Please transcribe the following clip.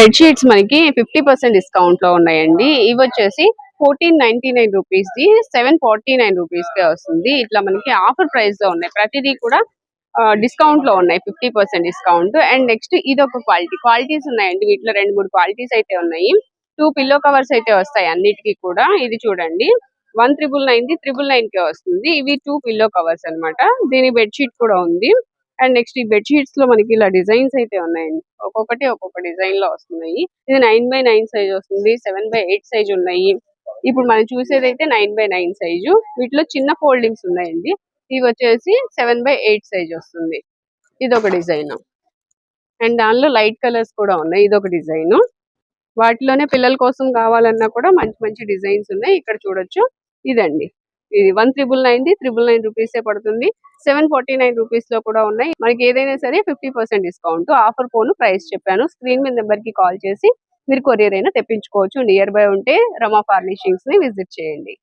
Bedsheets మనకి 50% discount లో ఉన్నాయండి. ఇవి వచ్చేసి 1499 రూపీస్ ది 749 రూపీస్ కే వస్తుంది. ఇట్లా మనకి ఆఫర్ ప్రైస్ లో ఉన్నాయి. ప్రతిదీ కూడా డిస్కౌంట్ లో ఉన్నాయి. 50% డిస్కౌంట్. అండ్ నెక్స్ట్ ఇది ఒక క్వాలిటీస్ ఉన్నాయండి. వీటిలో 2-3 క్వాలిటీస్ అయితే ఉన్నాయి. 2 పిల్లో కవర్స్ అయితే వస్తాయి అన్నిటికీ కూడా. ఇది చూడండి 1999 ది 999 కే వస్తుంది. ఇవి 2 పిల్లో కవర్స్ అన్నమాట. దీని బెడ్షీట్ కూడా ఉంది. అండ్ నెక్స్ట్ ఈ బెడ్షీట్స్ లో మనకి ఇలా డిజైన్స్ అయితే ఉన్నాయండి. ఒక్కొక్కటి ఒక్కొక్క డిజైన్ లో వస్తున్నాయి. ఇది 9x9 సైజ్ వస్తుంది. 7x8 సైజ్ ఉన్నాయి. ఇప్పుడు మనం చూసేదైతే 9x9 సైజు. వీటిలో చిన్న ఫోల్డింగ్స్ ఉన్నాయండి. ఇవి వచ్చేసి 7x8 సైజ్ వస్తుంది. ఇదొక డిజైన్. అండ్ దానిలో లైట్ కలర్స్ కూడా ఉన్నాయి. ఇదొక డిజైన్. వాటిలోనే పిల్లల కోసం కావాలన్నా కూడా మంచి మంచి డిజైన్స్ ఉన్నాయి. ఇక్కడ చూడొచ్చు. ఇదండి. ఇది 1999 ది 999 రూపీసే పడుతుంది. 749 రూపీస్ లో కూడా ఉన్నాయి. మనకి ఏదైనా సరే 50% డిస్కౌంట్. ఆఫర్ పోను ప్రైస్ చెప్పాను. స్క్రీన్ మీద నెంబర్ కి కాల్ చేసి మీరు కొరియర్ అయినా తెప్పించుకోవచ్చు. నియర్ బై ఉంటే రమా ఫర్నిషింగ్స్ ని విజిట్ చేయండి.